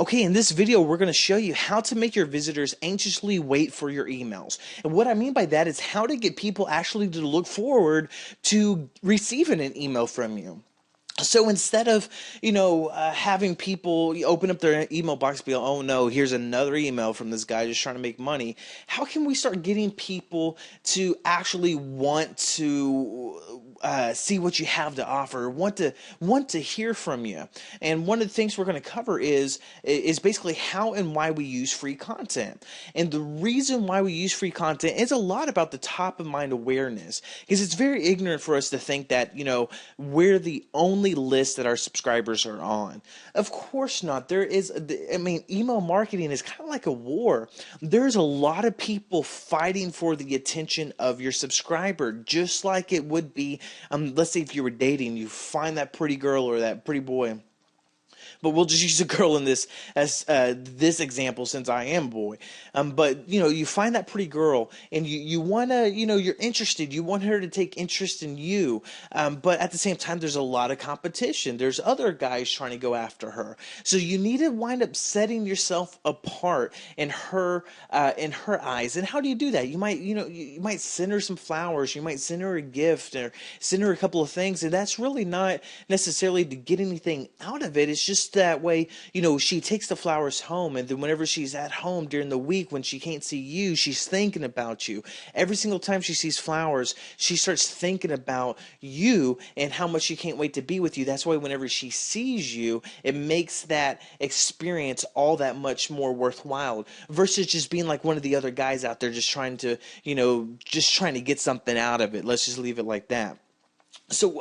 Okay, in this video, we're going to show you how to make your visitors anxiously wait for your emails. And what I mean by that is how to get people actually to look forward to receiving an email from you. So instead of, having people open up their email box and be like, oh no, here's another email from this guy just trying to make money. How can we start getting people to actually want to see what you have to offer, want to hear from you? And one of the things we're going to cover is basically how and why we use free content. And the reason why we use free content is a lot about the top of mind awareness, because it's very ignorant for us to think that, we're the only list that our subscribers are on. Of course not. Email marketing is kind of like a war. There's a lot of people fighting for the attention of your subscriber, just like it would be, let's say if you were dating, you find that pretty girl or that pretty boy. But we'll just use a girl in this as this example, since I am a boy. But you find that pretty girl, and you want to, you're interested. You want her to take interest in you. But at the same time, there's a lot of competition. There's other guys trying to go after her. So you need to wind up setting yourself apart in her eyes. And how do you do that? You might send her some flowers. You might send her a gift, or send her a couple of things. And that's really not necessarily to get anything out of it. It's just that way, she takes the flowers home, and then whenever she's at home during the week when she can't see you, she's thinking about you. Every single time she sees flowers, she starts thinking about you and how much she can't wait to be with you. That's why whenever she sees you, it makes that experience all that much more worthwhile, versus just being like one of the other guys out there just trying to, get something out of it. Let's just leave it like that. So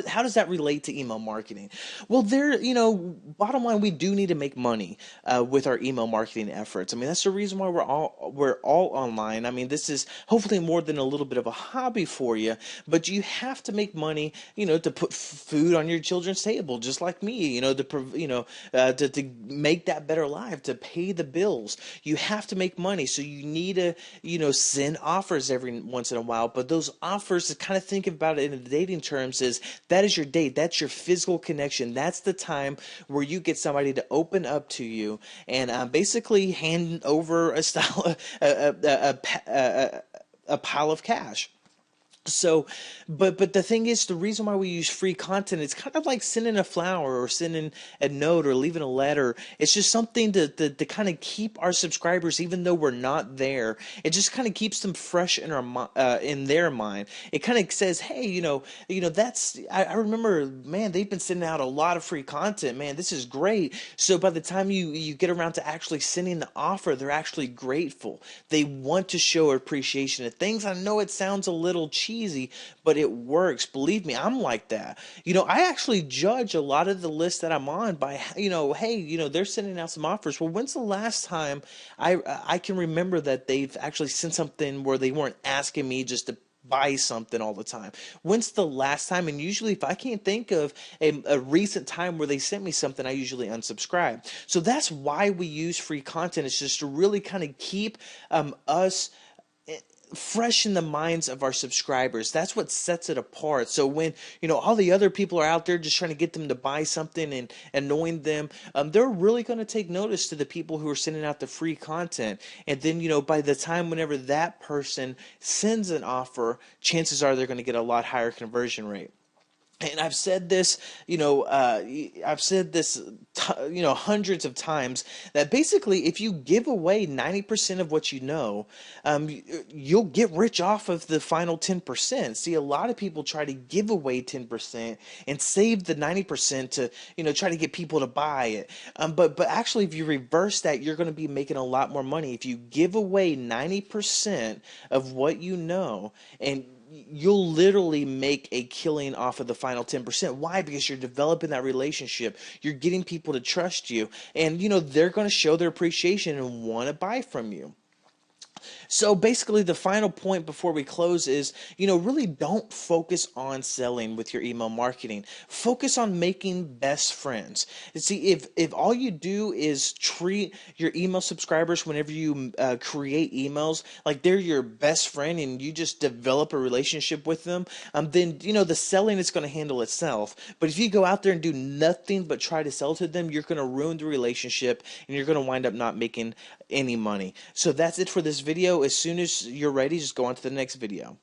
how does that relate to email marketing? Well, bottom line, we do need to make money with our email marketing efforts. I mean, that's the reason why we're all online. I mean, this is hopefully more than a little bit of a hobby for you, but you have to make money, to put food on your children's table, just like me, to make that better life, to pay the bills. You have to make money, so you need to, send offers every once in a while. But those offers, to kind of think about it in a dating terms, is that is your date. That's your physical connection. That's the time where you get somebody to open up to you and basically hand over a pile of cash. So, but the thing is, the reason why we use free content, it's kind of like sending a flower or sending a note or leaving a letter. It's just something to kind of keep our subscribers, even though we're not there. It just kind of keeps them fresh in in their mind. It kind of says, hey, that's, I remember, man, they've been sending out a lot of free content. Man, this is great. So by the time you get around to actually sending the offer, they're actually grateful. They want to show appreciation of things. I know it sounds a little cheesy, but it works. Believe me, I'm like that. I actually judge a lot of the lists that I'm on by, hey, they're sending out some offers. Well, when's the last time I can remember that they've actually sent something where they weren't asking me just to buy something all the time? When's the last time? And usually, if I can't think of a recent time where they sent me something, I usually unsubscribe. So that's why we use free content. It's just to really kind of keep us fresh in the minds of our subscribers. That's what sets it apart. So when all the other people are out there just trying to get them to buy something and annoying them, they're really going to take notice to the people who are sending out the free content. And then by the time whenever that person sends an offer, chances are they're going to get a lot higher conversion rate. And I've said this, hundreds of times, that basically if you give away 90% of what you know, you'll get rich off of the final 10%. See, a lot of people try to give away 10% and save the 90% to, try to get people to buy it. But actually, if you reverse that, you're going to be making a lot more money. If you give away 90% of what you know, and you'll literally make a killing off of the final 10%. Why? Because you're developing that relationship. You're getting people to trust you, and they're going to show their appreciation and want to buy from you. So basically, the final point before we close is, really don't focus on selling with your email marketing. Focus on making best friends. And see, if all you do is treat your email subscribers whenever you create emails like they're your best friend and you just develop a relationship with them, then the selling is going to handle itself. But if you go out there and do nothing but try to sell to them, you're going to ruin the relationship and you're going to wind up not making any money. So that's it for this video. As soon as you're ready, just go on to the next video.